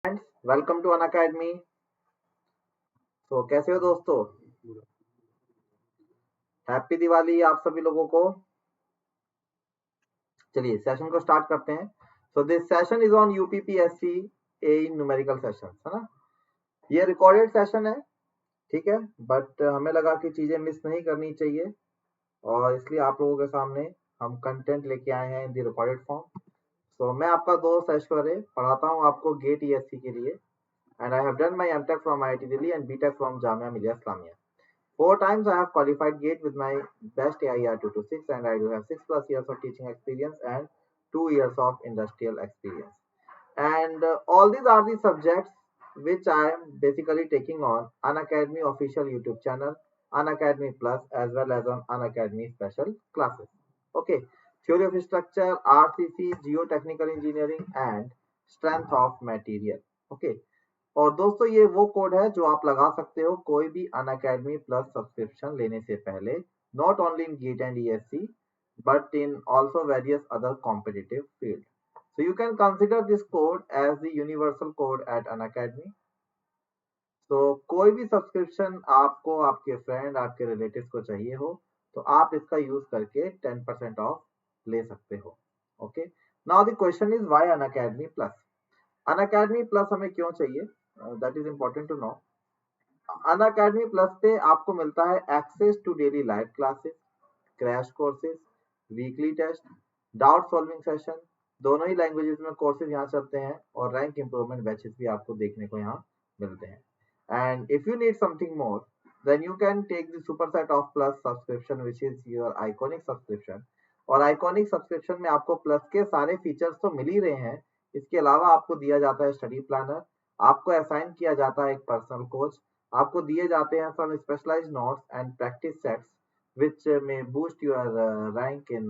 Friends, welcome to Unacademy. तो कैसे हो दोस्तों? हैप्पी दिवाली आप सभी लोगों को। चलिए सेशन को स्टार्ट करते हैं। So this session is on UPPSC A numerical session, है ना। ये रिकॉर्डेड सेशन है, ठीक है, बट हमें लगा कि चीजें मिस नहीं करनी चाहिए और इसलिए आप लोगों के सामने हम कंटेंट लेके आए हैं इन दी रिकॉर्डेड फॉर्म। तो मैं आपका दोस्त ऐश्वर्य पढ़ाता हूँ आपको गेट ईएससी के लिए, and I have done my MTech from IIT Delhi and BTech from Jamia Millia Islamia. 4 times I have qualified GATE with my best AIR 226, and I do have 6+ years of teaching experience and 2 years of industrial experience. And all these are the subjects which I am basically taking on Unacademy official YouTube channel, Unacademy Plus, as well as on Unacademy special classes. Okay, theory of structure, RCC, geotechnical engineering, and strength of material. Okay, और दोस्तों ये वो code है जो आप लगा सकते हो कोई भी अनअकैडमी प्लस सब्सक्रिप्शन लेने से पहले, not only in GATE and ESC but in also various other competitive fields. So you can consider this code as the universal code at an academy. तो कोई भी सब्सक्रिप्शन आपको आपके फ्रेंड आपके relatives को चाहिए हो तो आप इसका यूज करके 10% ऑफ ले सकते हो. Okay, now the question is why Unacademy plus. Unacademy plus हमें क्यों चाहिए? That is important to know. Unacademy plus पे आपको मिलता है access to daily live classes, crash courses, weekly test, doubt solving session, दोनों ही languages में कोर्सेज यहाँ चलते हैं और रैंक इंप्रूवमेंट बैचेस भी आपको देखने को यहाँ मिलते हैं. And if you need something more then you can take the superset of plus subscription which is your iconic subscription. और आइकॉनिक सब्सक्रिप्शन में आपको प्लस के सारे फीचर्स तो मिल ही रहे हैं, इसके अलावा आपको दिया जाता है स्टडी प्लानर, आपको असाइन किया जाता है एक पर्सनल कोच, आपको दिए जाते हैं some specialised notes and practice sets which may boost your rank in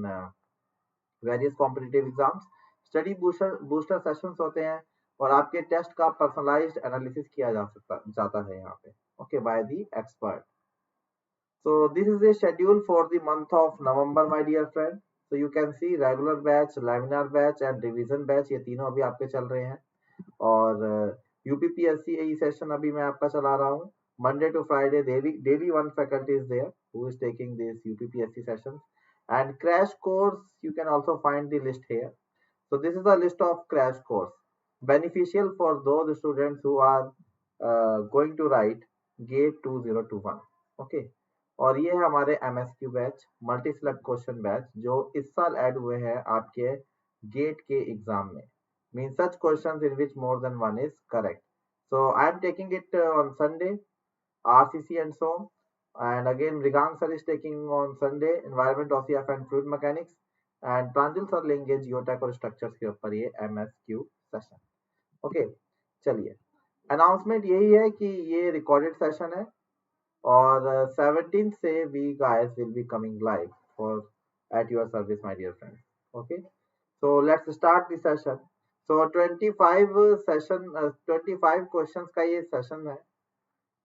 various competitive exams. Study booster sessions होते हैं और आपके टेस्ट का पर्सनलाइज्ड एनालिसिस किया जाता है यहाँ पे, okay, by the expert. So this is the schedule for the month of November, my dear friend. So you can see regular batch, laminar batch and revision batch, ये तीनों अभी आपके चल रहे हैं. और यूपीपीएससी यही सेशन अभी मैं आपका चला रहा हूँ. Monday to Friday daily one faculty is there who is taking this UPPSC sessions. And crash course you can also find the list here. So this is the list of crash course beneficial for those students who are going to write GATE 2021. Okay. और ये है हमारे MSQ batch, multi select question batch, जो इस साल add हुए हैं आपके गेट के एग्जाम में. Mean such questions in which more than one is correct. So I am taking it on Sunday, RCC and so. And again, Mrigang sir is taking on Sunday environment OCF and fluid mechanics, and Pranjal sir लेंगे geotech और structures के ऊपर ये MSQ session. Okay, चलिए announcement यही है कि ये रिकॉर्डेड सेशन है और 17 से we guys will be coming live for at your service my dear friends. Okay, so let's start the session. So 25 questions का ये सेशन है.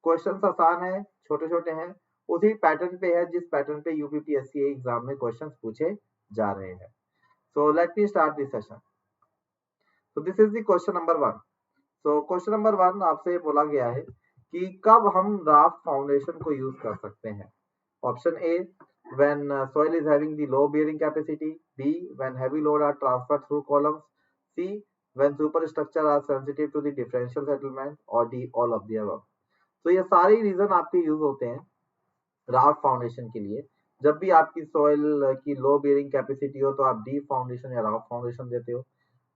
क्वेश्चंस आसान है, छोटे छोटे हैं, उसी पैटर्न पे है जिस पैटर्न पे यूपीपीएससी एग्जाम में क्वेश्चंस पूछे जा रहे हैं. So let me start this session. So this is the question number 1. So question number 1 आपसे बोला गया है कि कब हम राफ्ट फाउंडेशन को यूज कर सकते हैं. Option A, when soil is having the low bearing capacity. B, when heavy load are transferred through columns. C, when superstructure are sensitive to the differential settlement. Or D, all of the above. तो ये सारे reason आपके use होते हैं raft foundation के लिए. जब भी आपकी सॉइल की लो बेयरिंग कैपेसिटी हो तो आप डीप फाउंडेशन या राफ्ट फाउंडेशन देते हो.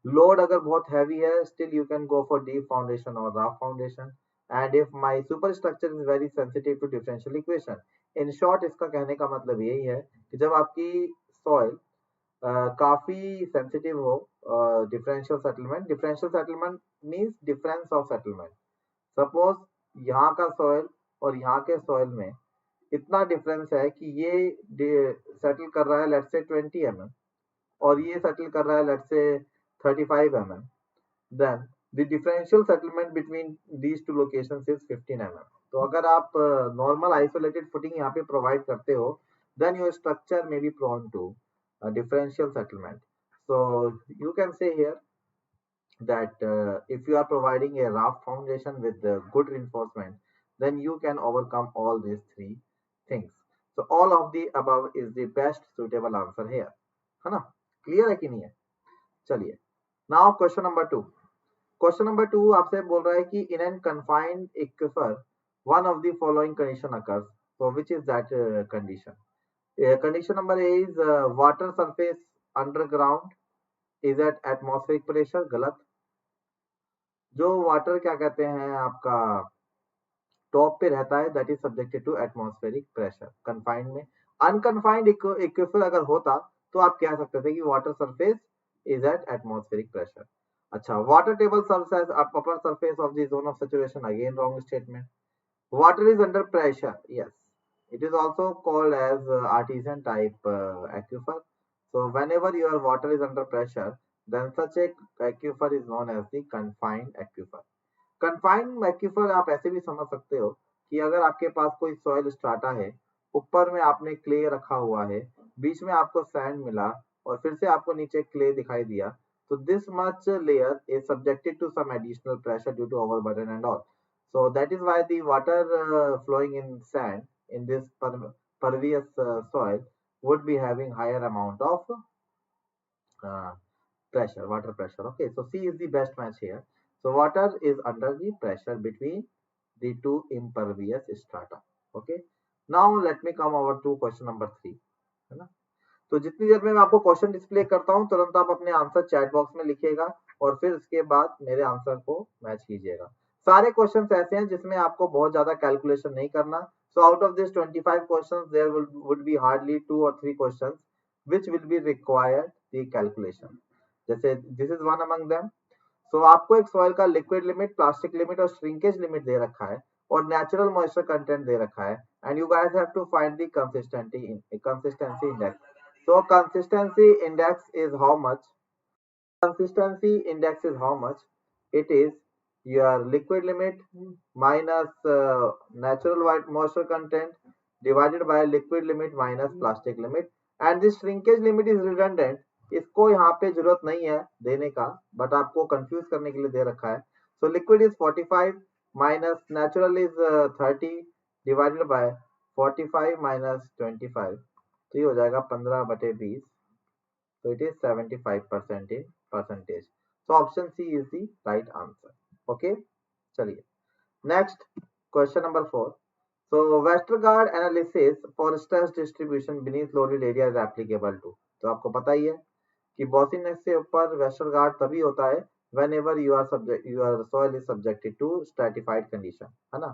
लोड अगर बहुत हैवी है, still you can go for deep foundation और raft foundation. And if my super structure is very sensitive to differential equation. In short इसका कहने का मतलब यही है कि जब आपकी सॉइल काफी सेंसिटिव हो differential settlement means difference of settlement. Suppose यहाँ का सॉइल और यहाँ के सॉइल में इतना डिफरेंस है कि ये सेटल कर रहा है लेट्स से 20 mm और ये सेटल कर रहा है let's say 35 mm. Then the differential settlement between these two locations is 15 mm. तो अगर आप नॉर्मल आइसोलेटेड फुटिंग यहाँ पे प्रोवाइड करते हो then your structure may be prone to differential settlement. So you can say here that if you are providing a rough foundation with good reinforcement, then you can overcome all these three things. So all of the above is the best suitable answer here, है ना? Clear है कि नहीं है? चलिए, now question number 2. Question number 2 आपसे बोल रहा है कि in an confined aquifer one of the following condition occurs, so which is that condition? Condition number A is water surface underground is at atmospheric pressure. गलत. जो water क्या कहते हैं आपका टॉप पे रहता है, that is subjected to atmospheric pressure. Confined में. अनकन्फाइंड एक्विफर अगर होता तो आप कह सकते थे कि water surface is at atmospheric pressure. अच्छा, water table serves as upper surface of the zone of saturation. Again wrong statement. Water is under pressure. Yes, it is also called as artesian type aquifer. So whenever your water is under pressure, then such a aquifer is known as the confined aquifer. Confined aquifer आप ऐसे भी समझ सकते हो कि अगर आपके पास कोई सॉइल स्ट्राटा है, ऊपर में आपने क्ले रखा हुआ है, बीच में आपको सैंड मिला और फिर से आपको नीचे क्ले दिखाई दिया, तो this much layer is subjected to some additional pressure due to overburden and all. So that is why the water flowing in sand in this pervious soil would be having higher amount of pressure, water pressure. Okay, so C is the best match here. So water is under the pressure between the two impervious strata. Okay, now let me come over to question number 3, है ना? तो जितनी देर में मैं आपको question display करता हूं, तुरंत आप अपने आंसर चैट बॉक्स में लिखिएगा और फिर उसके बाद मेरे आंसर को मैच कीजिएगा. सारे क्वेश्चंस ऐसे हैं जिसमें आपको बहुत ज्यादा कैलकुलेशन नहीं करना. So out of this 25 questions there would be hardly 2 or 3 questions which will be required the calculation. जैसे this is one among them. So आपको एक सॉइल का लिक्विड लिमिट, प्लास्टिक लिमिट और श्रिंकेज लिमिट दे रखा है और नेचुरल मॉइस्चर कंटेंट दे रखा है, and you guys have to find the consistency index. So consistency index is how much? Consistency index is how much? It is your liquid limit minus natural white moisture content divided by liquid limit minus plastic limit, and this shrinkage limit is redundant. इसको यहाँ पे जरूरत नहीं है देने का, but आपको confuse करने के लिए दे रखा है. So liquid is 45 minus natural is 30 divided by 45 minus 25, तो ये हो जाएगा 15/20. तो it is 75% in percentage. So option C is the right answer. Okay, चलिए next question number 4. So Westergaard analysis for stress distribution beneath loaded area is applicable to. तो आपको पता ही है कि बॉसिनेस से ऊपर वेस्टरगार्ड तभी होता है whenever your soil is subjected to stratified condition, है ना?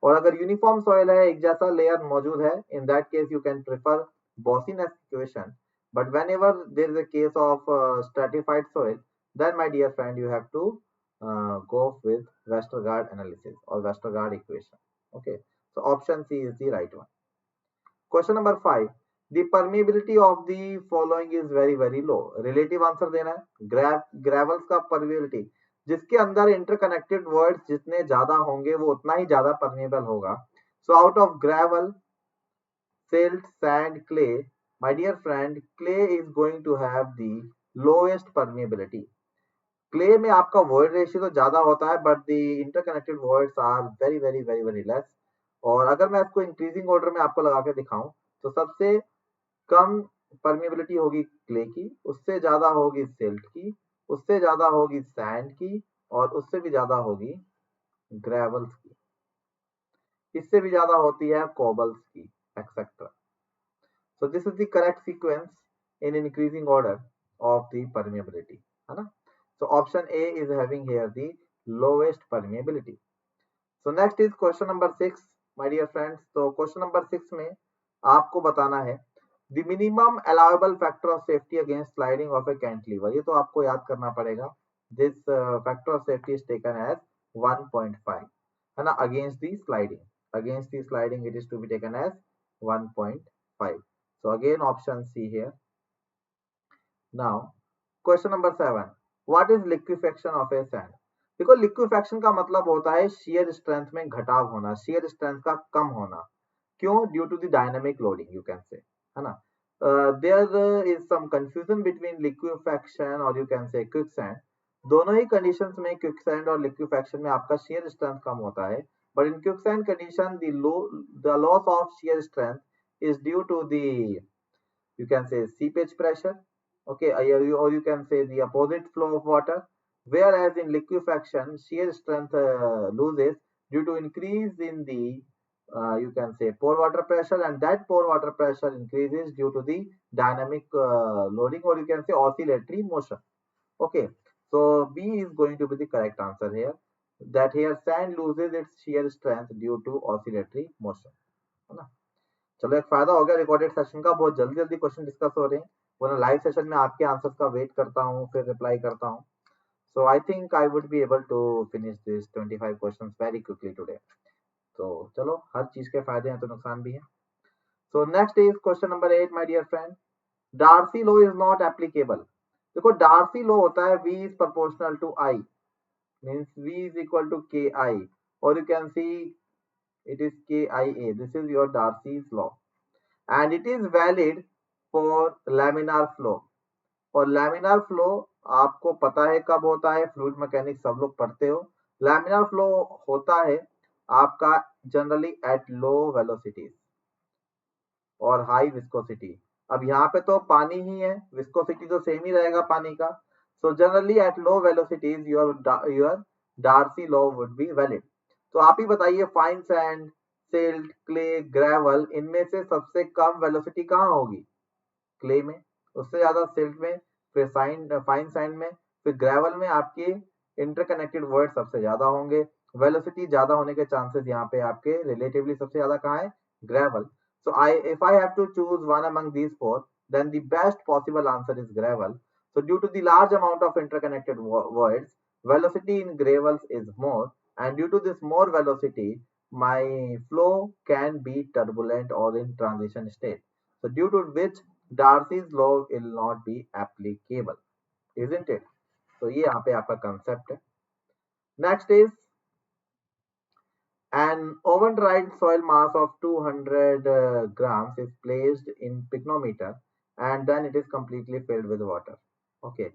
और अगर यूनिफॉर्म सॉइल है, एक जैसा लेयर मौजूद है, in that case you can prefer Boussinesq equation. But whenever there is a case of stratified soil, then my dear friend, you have to go with Westergaard analysis or Westergaard equation. Okay, so option C is the right one. Question number 5. The permeability of the following is very low. Relative answer देना है. Gravels का permeability, जिसके अंदर interconnected words जितने ज्यादा होंगे वो उतना ही ज्यादा permeable होगा. So out of gravel, silt, sand, clay, my dear friend, clay is going to have the lowest permeability. Clay में आपका वॉइड रेशियो तो ज्यादा होता है, but the interconnected voids are very less. और अगर मैं इसको इंक्रीजिंग ऑर्डर में आपको लगा के दिखाऊं, तो सबसे कम परमेबिलिटी होगी क्ले की, उससे ज्यादा होगी सिल्ट की, उससे ज्यादा होगी सैंड की, और उससे भी ज्यादा होगी ग्रेवल्स की, इससे भी ज्यादा होती है कोबल्स की, etcetera. So this is the correct sequence in increasing order of the permeability, है ना? So option A is having here the lowest permeability. So next is question number 6, my dear friends. So question number 6 में आपको बताना है the minimum allowable factor of safety against sliding of a cantilever. ये तो आपको याद करना पड़ेगा. This factor of safety is taken as 1.5, है ना? Against the sliding it is to be taken as 1.5. So again option C here. Now question number 7. What is liquefaction of a sand? देखो, liquefaction का मतलब होता है shear strength में घटाव होना, shear strength का कम होना. क्यों? Due to the dynamic loading, you can say, है ना? There is some confusion between liquefaction or you can say quicksand. दोनों ही कंडीशंस में क्विकसैंड और लिक्विफैक्शन में आपका shear स्ट्रेंथ कम होता है, but in quicksand condition the loss of shear strength is due to the, you can say, seepage pressure, okay, or you can say the opposite flow of water, whereas in liquefaction shear strength loses due to increase in the, you can say, pore water pressure, and that pore water pressure increases due to the dynamic loading, or you can say oscillatory motion. Okay, so B is going to be the correct answer here, that here sand loses its shear strength due to oscillatory motion, है ना। चलो एक फायदा हो गया recorded session का, बहुत जल्दी जल्दी क्वेश्चन डिस्कस हो रहे हैं, वरना लाइव सेशन में आपके आंसर्स का वेट करता हूँ फिर रिप्लाई करता हूँ। So I think I would be able to finish this 25 questions very quickly today. तो चलो, हर चीज के फायदे हैं तो नुकसान भी है। So next is question number 8 my dear friend, Darcy law is not applicable. देखो डार्सी लॉ होता है V is proportional to I, means V is equal to KI, or you can see it is KIA. This is your Darcy's law, and it is valid for laminar flow. और laminar flow आपको पता है कब होता है, fluid mechanics सब लोग पढ़ते हो। लैमिनार फ्लो होता है आपका जनरली एट लो वेलोसिटीज और हाई विस्कोसिटी। अब यहाँ पे तो पानी ही है, विस्कोसिटी तो सेम ही रहेगा पानी का। So generally at low velocities your Darcy law would be valid. तो आप ही बताइए, fine sand, silt, clay, gravel, इनमें से सबसे कम वेलोसिटी कहाँ होगी? क्ले में, उससे ज्यादा सिल्ट में, फिर फाइन सैंड में, फिर ग्रेवल में आपके इंटरकनेक्टेड वर्ड सबसे ज्यादा होंगे। वेलोसिटी ज्यादा होने के चांसेस यहाँ पे आपके रिलेटिवली सबसे ज्यादा कहाँ है? Gravel. So if I have to choose one among these four, then the best possible answer is gravel. So due to the large amount of interconnected voids, velocity in gravels is more, and due to this more velocity, my flow can be turbulent or in transition state. So due to which Darcy's law will not be applicable, isn't it? So ये यहाँ पे आपका concept है. Next is an oven-dried soil mass of 200 grams is placed in pycnometer, and then it is completely filled with water. Okay.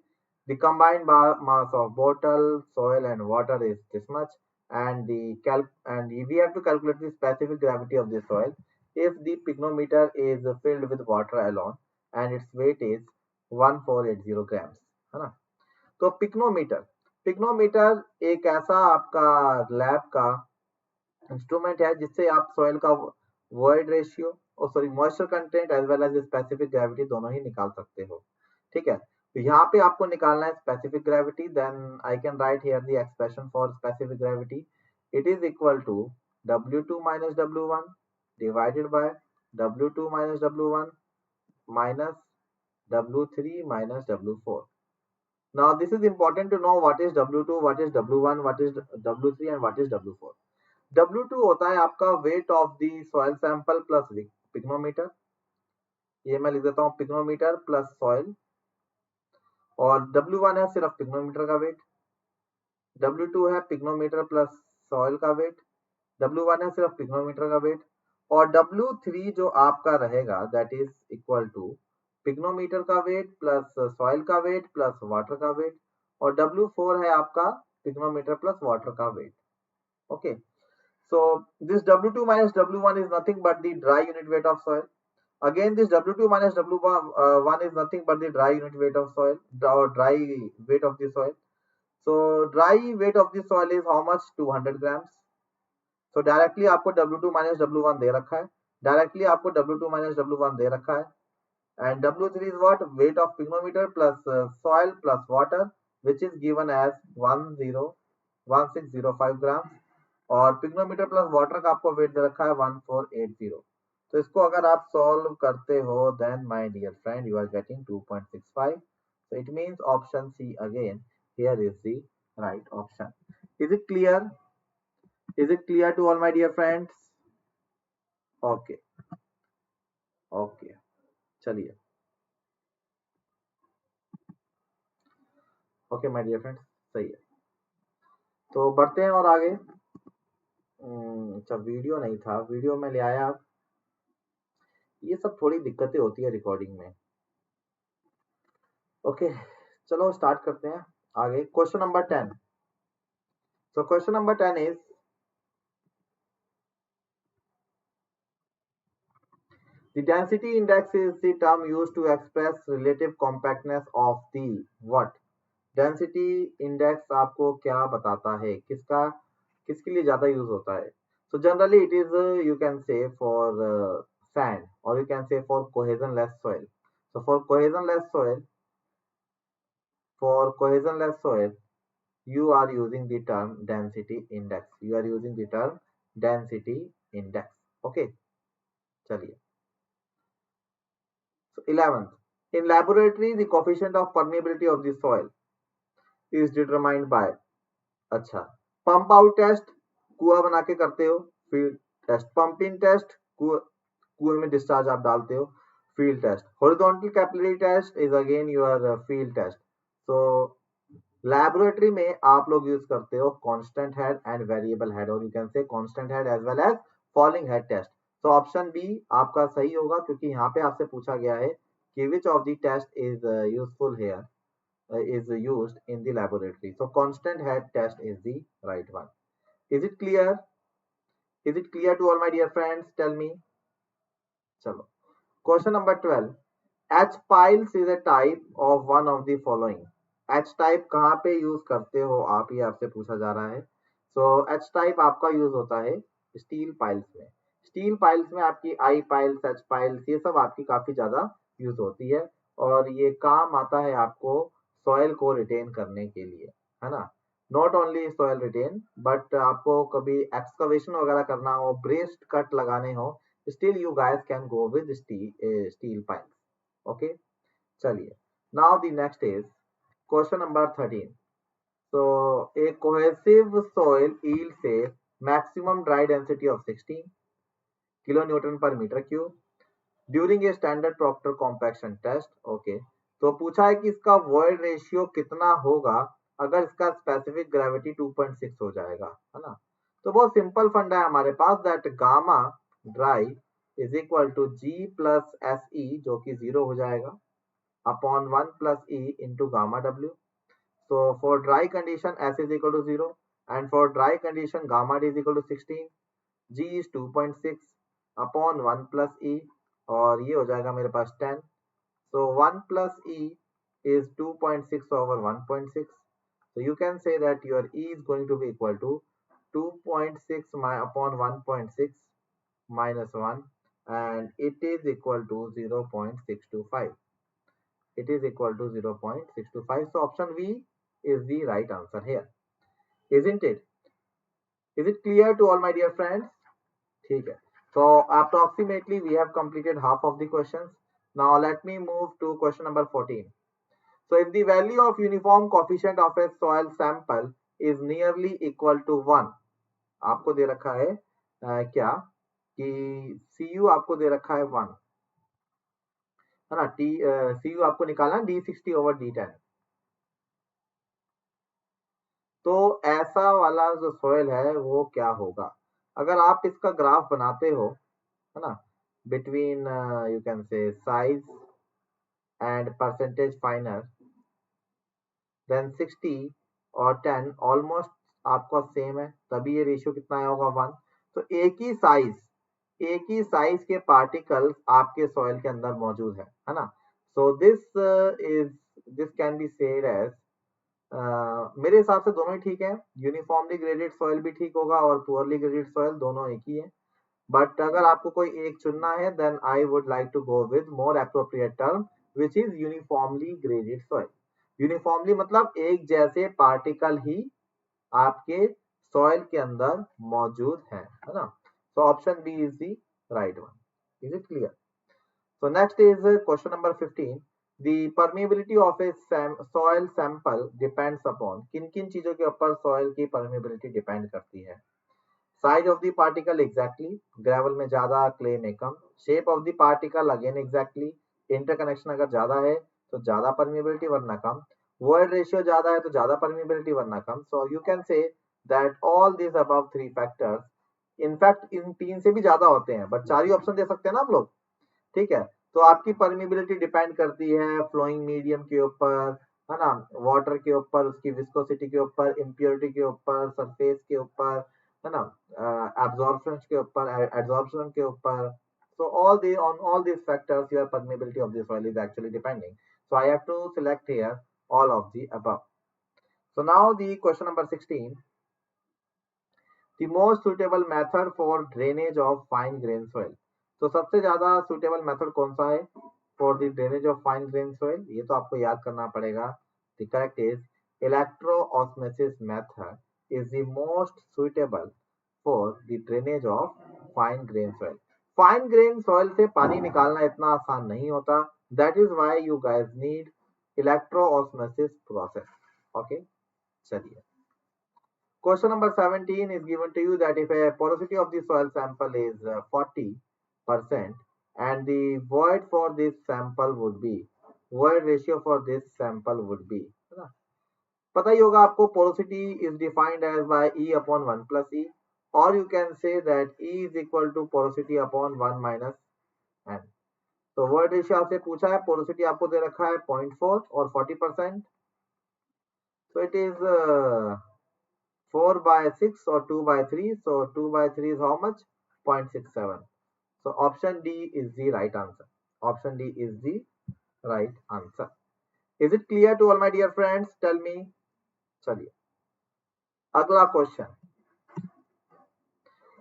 The combined mass of bottle, soil, and water is this much, and we have to calculate the specific gravity of the soil if the pycnometer is filled with water alone, and its weight is 1480 grams, है ना। तो pycnometer एक ऐसा आपका lab का instrument है जिससे आप सॉइल का वॉइड रेशियो और sorry moisture content as well as specific gravity दोनों ही निकाल सकते हो। ठीक है, तो यहाँ पे आपको निकालना है specific gravity, then I can write here the expression for specific gravity. It is equal to W2 minus W1 divided by W2 minus W1 minus W3 minus W4. Now this is important to know what is W2, what is W1, what is W3 and what is W4. W2 होता है आपका weight of the soil sample plus pycnometer, ये मैं लिख देता हूँ pycnometer plus soil, और W1 है सिर्फ पिक्नोमीटर का वेट, W2 है पिक्नोमीटर प्लस सॉइल का वेट, W1 है सिर्फ पिक्नोमीटर का वेट, और W3 जो आपका रहेगा that is equal to pycnometer का वेट प्लस सॉइल का वेट प्लस वाटर का वेट, और W4 है आपका पिक्नोमीटर प्लस वाटर का weight. Okay, so this W2 minus W1 is nothing but the dry unit weight of soil. Again, this W2 minus W1 is nothing but the dry unit weight of soil, or dry weight of the soil. So dry weight of the soil is how much? 200 grams. So directly आपको W2 minus W1 दे रखा है, directly आपको W2 minus W1 दे रखा है, and W3 is what? Weight of pycnometer plus soil plus water, which is given as 1605 grams, और pycnometer plus water का आपको wait दे रखा है 1480। तो इसको अगर आप सॉल्व करते हो then my dear friend you are getting 2.65। so it means option C again here is the right option. Is it clear? Is it clear to all my dear friends? Okay, okay, चलिए, okay my dear friends, सही है। तो बढ़ते हैं और आगे। अच्छा video नहीं था, वीडियो में ले आया, आप ये सब थोड़ी दिक्कतें होती है रिकॉर्डिंग में। ओके, चलो स्टार्ट करते हैं। आगे question number 10. So question number 10 is, the density index is the term used to express relative compactness of the what? Density index आपको क्या बताता है, किसके लिए ज्यादा यूज होता है? So generally it is you can say for sand, or you can say for cohesionless soil. So for cohesionless soil you are using the term density index. Okay, चलिए. So 11th, in laboratory the coefficient of permeability of the soil is determined by, अच्छा, pump out test कुआं बना के करते हो, field test. Pump in test कुएं में discharge आप डालते हो, field test. Horizontal capillary test is again your field test. So laboratory में आप लोग यूज करते हो constant head and variable head, और you can say constant head as well as falling head test. तो ऑप्शन बी आपका सही होगा, क्योंकि यहाँ पे आपसे पूछा गया है कि which of the test is useful here, is used in the laboratory. So constant head test is the right one. Is it clear? Is it clear to all my dear friends? Tell me. Chalo. Question number 12. H piles is a type of one of the following. H type कहाँ पे use करते हो आप, ये आपसे पूछा जा रहा है. So H type आपका यूज होता है स्टील पाइल्स में. स्टील पाइल्स में आपकी आई पाइल्स, एच पाइल्स, ये सब आपकी काफी ज्यादा यूज होती है, और ये काम आता है आपको सॉइल को रिटेन करने के लिए, है ना. Not only soil retain, but आपको कभी एक्सकवेशन वगैरह करना हो, ब्रेस्ट कट लगाने हो, still you guys can go with steel pipes. Okay, चलिए. Now the next is question number 13. So a cohesive soil yields a maximum dry density of 16 kilonewton per meter cube during a standard Proctor compaction test. Okay, तो पूछा है कि इसका void ratio कितना होगा अगर इसका स्पेसिफिक ग्रेविटी 2.6 हो जाएगा, है ना. तो बहुत सिंपल फंडा है हमारे पास, that gamma dry is equal to G plus S E, जो कि 0 हो जाएगा, upon 1 plus E into gamma W. So for dry condition S is equal to 0, and for dry condition gamma D is equal to 16, G is 2.6 upon 1 plus E, और ये हो जाएगा मेरे पास 10. So 1 plus E is 2.6 over 1.6. So you can say that your E is going to be equal to 2.6 upon 1.6 minus 1, and it is equal to 0.625. It is equal to 0.625. So option B is the right answer here. Isn't it? Is it clear to all my dear friends? ठीक है. So approximately we have completed half of the questions. Now let me move to question number 14. So if the value of uniform coefficient of a soil sample is nearly equal to 1, आपको दे रखा है क्या कि Cu आपको दे रखा है 1, है ना. Cu आपको निकालना है D60 over D10. तो ऐसा वाला जो सॉइल है वो क्या होगा अगर आप इसका ग्राफ बनाते हो, है ना, between you can say size and percentage finer, then 60 और 10 ऑलमोस्ट आपका सेम है, तभी ये रेशियो कितना आया होगा 1. तो एक ही साइज के पार्टिकल्स आपके सॉइल के अंदर मौजूद है ना. So this can be said as, मेरे हिसाब से दोनों ही ठीक है. यूनिफॉर्मली ग्रेडेड सॉइल भी ठीक होगा और पुअरली ग्रेडेड सॉइल, दोनों एक ही है. बट अगर आपको कोई एक चुनना है, then I would like to go with more appropriate term which is uniformly graded soil. Uniformly मतलब एक जैसे पार्टिकल ही आपके सॉइल के अंदर मौजूद है ना. So option B is the right one. Is it clear? So next is question number 15. The permeability of a soil sample depends upon, किन किन चीजों के ऊपर सॉइल की परमेबिलिटी डिपेंड करती है? Size of the particle exactly, gravel में ज्यादा, क्ले में कम. Shape of the particle again exactly, interconnection अगर ज्यादा है तो ज्यादा परमेबिलिटी वरना कम. वर्ड रेशियो ज्यादा है तो ज्यादा परमेबिलिटी वरना कम. So you can say that all this above 3 factors, in fact इन 3 से भी ज्यादा होते हैं, बट 4 ही ऑप्शन दे सकते हैं ना हम लोग. ठीक है, तो आपकी परमेबिलिटी डिपेंड करती है फ्लोइंग मीडियम के ऊपर, है ना, वाटर के ऊपर, उसकी विस्कोसिटी के ऊपर, इम्प्योरिटी के ऊपर, सरफेस के ऊपर, है ना, एब्जॉर्प्शन के ऊपर, एडजॉर्प्शन के ऊपर. So on all these factors, your permeability of the soil is actually depending. So I have to select here all of the above. So now the question number 16. The most suitable method for drainage of fine grain soil. तो सबसे ज्यादा suitable method कौन सा है for the drainage of fine grain soil? ये तो आपको याद करना पड़ेगा. The correct is electro-osmosis method is the most suitable for the drainage of fine grain soil. Fine grain soil से पानी निकालना इतना आसान नहीं होता. That is why you guys need electro-osmosis process. Okay, चलिए. Question number 17 is given to you that if a porosity of the soil sample is 40% and the void for this sample would be, void ratio for this sample would be, है ना, पता ही होगा आपको, porosity is defined as by E upon 1 plus E, or you can say that E is equal to porosity upon 1 minus N. तो void ratio आपसे पूछा है, porosity आपको दे रखा है 0.4 और 40%, so it is 4 by 6 or 2 by 3. So 2 by 3 is how much? 0.67. So option D is the right answer. Option D is the right answer. Is it clear to all my dear friends? Tell me. चलिए अगला question.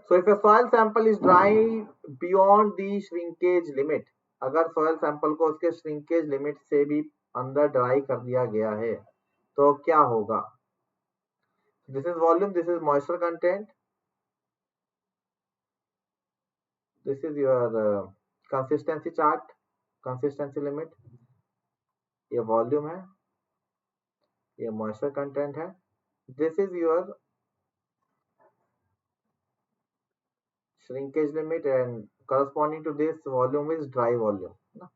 So if a soil sample is dry beyond the shrinkage limit, अगर soil sample को उसके shrinkage limit से भी अंदर dry कर दिया गया है तो क्या होगा? This is volume, this is moisture content, this is your consistency chart, consistency limit, ये volume है, ये moisture content है, this is your shrinkage limit and corresponding to this volume is dry volume ना.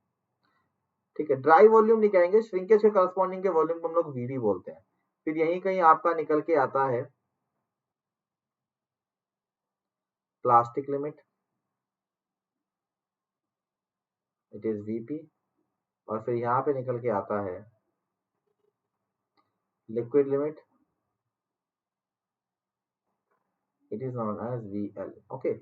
ठीक है, dry volume नहीं कहेंगे, shrinkage के corresponding के volume को हम लोग VD बोलते हैं. फिर यहीं कहीं आपका निकल के आता है plastic limit, it is VP, और फिर यहाँ पे निकल के आता है liquid limit, it is known as VL. Okay,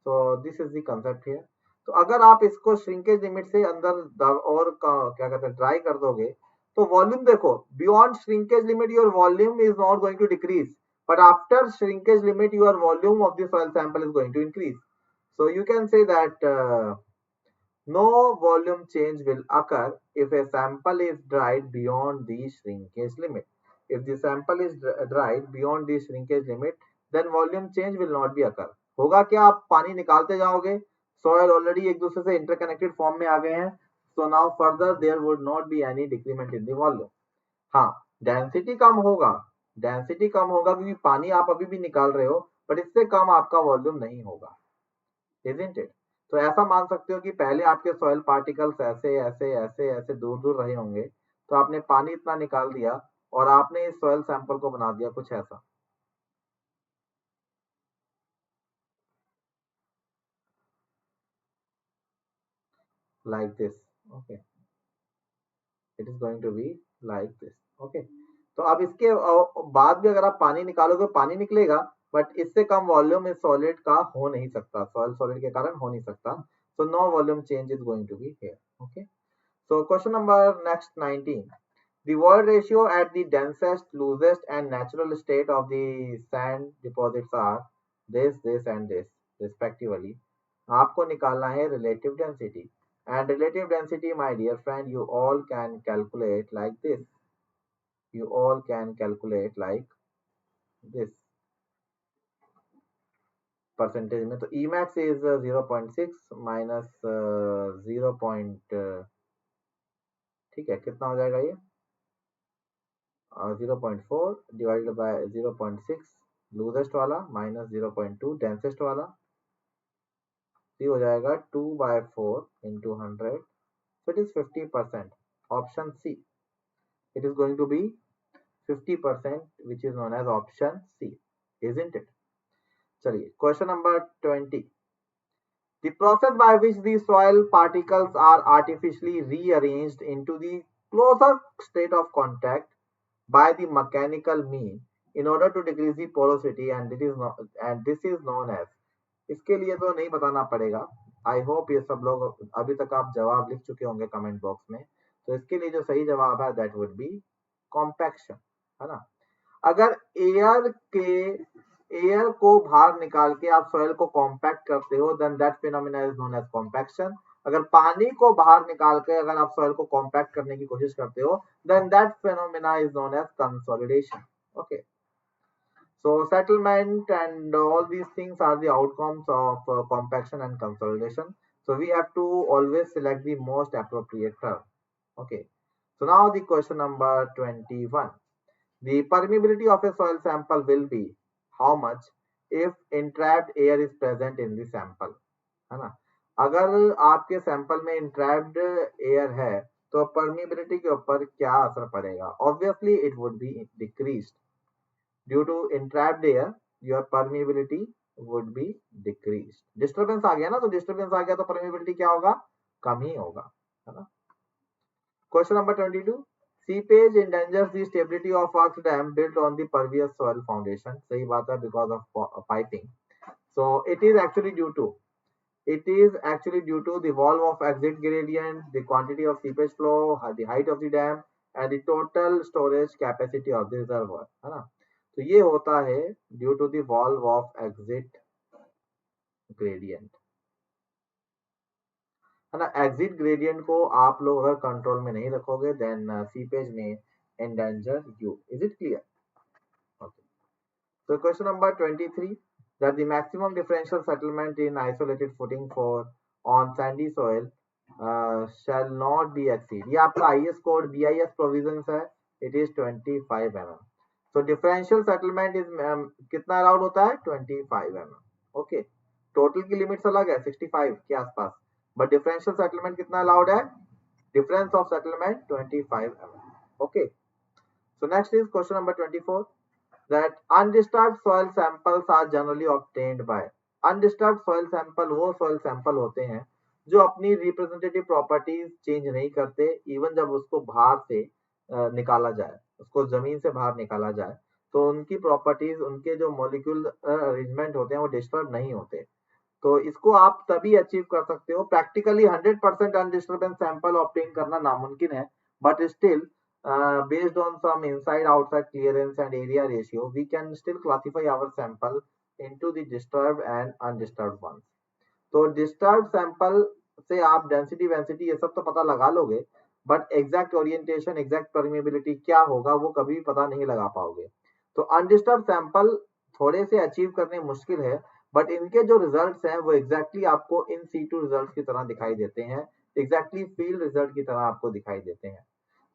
so this is the concept here. तो अगर आप इसको श्रिंकेज लिमिट से अंदर और क्या कहते हैं ड्राई कर दोगे तो वॉल्यूम देखो, beyond shrinkage limit your volume is not going to decrease, but after shrinkage limit your volume of the soil sample is going to increase. So you can say that no volume change will occur if a sample is dried beyond the shrinkage limit. If the sample is dried beyond the shrinkage limit, then volume change will not be occur. होगा क्या, आप पानी निकालते जाओगे, soil already एक दूसरे से interconnected form में आ गए हैं, so now further there would not be any decrement in the volume. हाँ, डेंसिटी कम होगा, डेंसिटी कम होगा क्योंकि पानी आप अभी भी निकाल रहे हो, बट इससे कम आपका वॉल्यूम नहीं होगा, isn't it? तो ऐसा मान सकते हो कि पहले आपके सॉइल पार्टिकल्स ऐसे ऐसे ऐसे ऐसे दूर दूर रहे होंगे, तो आपने पानी इतना निकाल दिया और आपने इस सॉइल सैंपल को बना दिया कुछ ऐसा. Like this. Okay, it is going to be like this. Okay, तो अब इसके बाद भी अगर आप पानी निकालोगे पानी निकलेगा, बट इससे कम वॉल्यूम इस सॉलिड का हो नहीं सकता, सॉइल सॉलिड के कारण हो नहीं सकता. So no volume change is going to be here. Okay, so question number next 19. The void ratio at the densest, loosest and natural state of the sand deposits are this, and this respectively. आपको निकालना है relative density. And relative density, my dear friend, you all can calculate like this. You all can calculate like this. Percentage में तो Emax is 0.6 minus 0. ठीक है, कितना हो जाएगा ये? 0.4 divided by 0.6 लूजेस्ट वाला माइनस 0.2 डेंसेस्ट वाला, ये हो जाएगा 2/4 into 100, so it is 50%. Option C, it is going to be 50%, which is known as option C, isn't it? चलिए question number 20. The process by which the soil particles are artificially rearranged into the closer state of contact by the mechanical mean in order to decrease the porosity and this is known as, इसके लिए तो नहीं बताना पड़ेगा। I hope ये सब लोग अभी तक आप जवाब लिख चुके होंगे कमेंट बॉक्स में। तो इसके लिए जो सही जवाब है दैट वुड बी कॉम्पैक्शन, है ना। अगर एयर को बाहर निकाल के आप सॉइल को कॉम्पैक्ट करते हो then that phenomena is known as compaction. अगर पानी को बाहर निकाल के अगर आप सॉइल को कॉम्पैक्ट करने की कोशिश करते हो then that phenomena is known as consolidation. Okay, so settlement and all these things are the outcomes of compaction and consolidation. So we have to always select the most appropriate term. Okay, so now the question number 21. The permeability of a soil sample will be how much if entrapped air is present in the sample, है ना। अगर आपके sample में entrapped air है तो permeability के ऊपर क्या असर पड़ेगा? Obviously it would be decreased. Due to entrapped air your permeability would be decreased. Disturbance आ गया ना, तो disturbance आ गया तो permeability क्या होगा? कम ही होगा, है ना। Question number 22. Seepage endangers the stability of earth dam built on the pervious soil foundation. सही बात है, because of piping. So it is actually due to the valve of exit gradient, the quantity of seepage flow, the height of the dam, and the total storage capacity of the reservoir, है ना। तो ये होता है due to the valve of exit gradient, है ना। Exit gradient को आप लोग अगर कंट्रोल में नहीं रखोगे देन सीपेज में endanger you. Is it clear? Okay, so question number 23, that the maximum differential settlement in isolated footing for on sandy soil shall not be exceed, ये आपका IS कोड BIS प्रोविजंस है, it is 25 mm. so differential settlement is कितना allowed होता है? 25 mm. Okay, total की limits अलग है 65 के आसपास, बट डिफरेंशियल सेटलमेंट कितना अलाउड है? Difference of settlement 25 mm. Okay, so next is question number 24, that undisturbed soil samples are generally obtained by, undisturbed soil sample वो soil sample होते हैं जो अपनी रिप्रेजेंटेटिव प्रॉपर्टीज चेंज नहीं करते, इवन जब उसको बाहर से निकाला जाए, उसको जमीन से बाहर निकाला जाए तो उनकी प्रॉपर्टीज, उनके जो मॉलिक्यूल अरेंजमेंट होते हैं वो डिस्टर्ब नहीं होते। तो इसको आप तभी अचीव कर सकते हो, प्रैक्टिकली 100% अनडिस्टर्बेंस सैंपल ऑब्टेन करना नामुमकिन है, but still based on some inside outside clearance and area ratio we can still classify our sample into the disturbed and undisturbed ones. तो disturbed sample से आप डेंसिटी वेंसिटी ये सब तो पता लगा लोगे, but exact orientation, exact permeability क्या होगा वो कभी भी पता नहीं लगा पाओगे। तो अनडिस्टर्ब सैंपल थोड़े से अचीव करने मुश्किल है, बट इनके जो रिजल्ट्स हैं वो एग्जैक्टली आपको इन सीटू रिजल्ट्स की तरह दिखाई देते हैं, एग्जैक्टली फील्ड रिजल्ट की तरह आपको दिखाई देते हैं।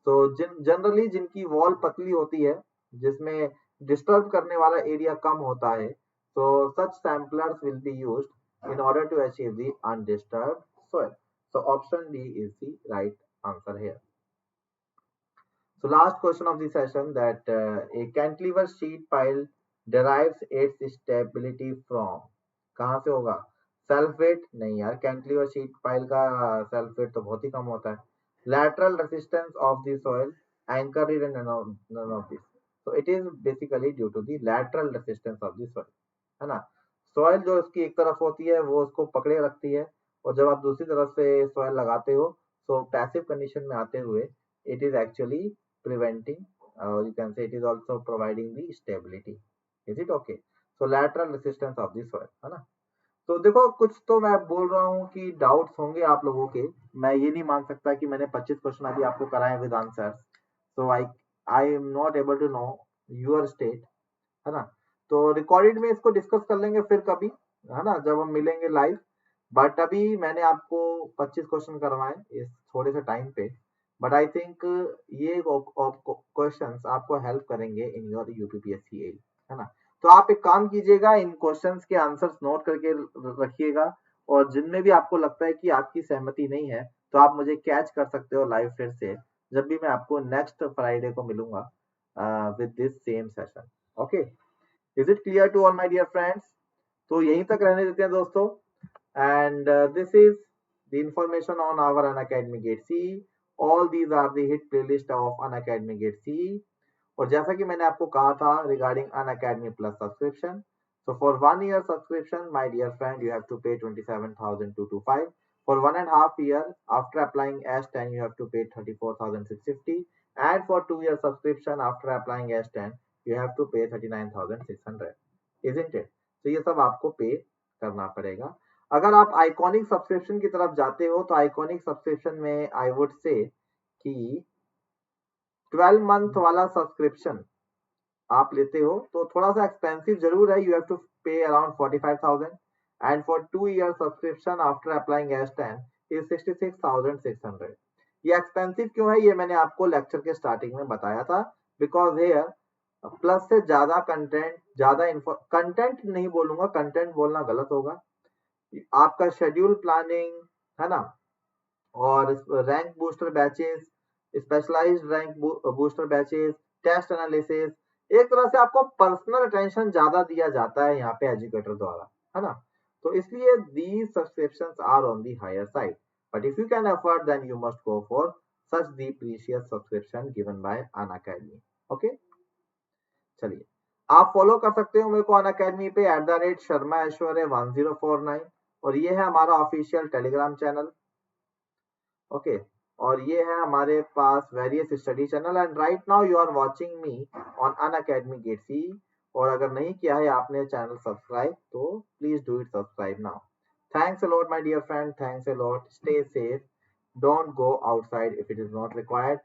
तो जनरली जिनकी वॉल पतली होती है, जिसमें डिस्टर्ब करने वाला एरिया कम होता है, तो such samplers will be used in order to achieve the undisturbed soil. So option D is the right answer here. So last question of the session, that a cantilever sheet pile derives its stability from, कहाँ से होगा? Self weight नहीं यार, cantilever sheet pile का self weight तो बहुत ही कम होता है। lateral resistance of the soil, anchor it and none of this. So it is basically due to the lateral resistance of the soil, है ना। सॉइल जो इसकी एक तरफ होती है वो उसको पकड़े रखती है, और जब आप दूसरी तरफ से सॉइल लगाते हो तो पैसिव कंडीशन में आते हुए it is actually preventing, you can से it is also providing the stability. Is it okay? So lateral resistance of the soil, है ना। तो देखो कुछ तो मैं बोल रहा हूँ कि डाउट्स होंगे आप लोगों के, मैं ये नहीं मान सकता कि मैंने 25 क्वेश्चन अभी आपको कराए with answers, so I am not able to know your state, है ना। तो रिकॉर्डेड में इसको डिस्कस कर लेंगे फिर कभी, है ना, जब हम मिलेंगे लाइव। बट अभी मैंने आपको 25 क्वेश्चन करवाए इस थोड़े से टाइम पे, बट आई थिंक ये क्वेश्चंस आपको हेल्प करेंगे इन योर यूपीपीएससी, है ना। तो आप एक काम कीजिएगा, इन क्वेश्चंस के आंसर्स नोट करके रखिएगा, और जिनमें भी आपको लगता है कि आपकी सहमति नहीं है तो आप मुझे कैच कर सकते हो लाइव फिर से, जब भी मैं आपको नेक्स्ट फ्राइडे को मिलूंगा with this same session. Okay, is it clear to all my dear friends? तो यहीं तक रहने देते हैं दोस्तों, and this is the information on our Unacademy GATE C. All these are the hit playlist of Unacademy Gate CE. और जैसा कि मैंने आपको कहा था regarding Unacademy Plus subscription, so for 1 year subscription, my dear friend, you have to pay 27,225. For 1.5 year, after applying S10, you have to pay 34,650. And for 2 year subscription, after applying S10, you have to pay 39,600. Isn't it? तो ये सब आपको पे करना पड़ेगा. अगर आप iconic subscription की तरफ जाते हो तो आइकॉनिक सब्सक्रिप्शन में आई वुड से कि 12 मंथ वाला सब्सक्रिप्शन आप लेते हो तो थोड़ा सा एक्सपेंसिव जरूर है. यू हैव टू पे around 45,000 and for 2 year subscription after applying S10 is 66,600. ये एक्सपेंसिव क्यों है ये मैंने आपको लेक्चर के स्टार्टिंग में बताया था. बिकॉज हेयर प्लस से ज्यादा कंटेंट, ज्यादा कंटेंट नहीं बोलूंगा, कंटेंट बोलना गलत होगा. आपका शेड्यूल प्लानिंग है ना, और rank booster batches, specialised rank booster batches, test analysis, एक तरह से आपको पर्सनल अटेंशन ज्यादा दिया जाता है यहाँ पे एजुकेटर द्वारा, है ना. तो इसलिए these subscriptions are on the higher side, but if you can afford then you must go for such the precious subscription given by Unacademy. Okay, चलिए आप फॉलो कर सकते हो मेरे को Unacademy पे @sharmaashwarya1049, और ये है हमारा ऑफिशियल टेलीग्राम चैनल. ओके, और ये है हमारे पास various study channel. And right now you are watching me on Unacademy GATE C. और अगर नहीं किया है आपने चैनल सब्सक्राइब तो please do it subscribe now. Thanks a lot my dear friend, thanks a lot. Stay safe, don't go outside if it is not required.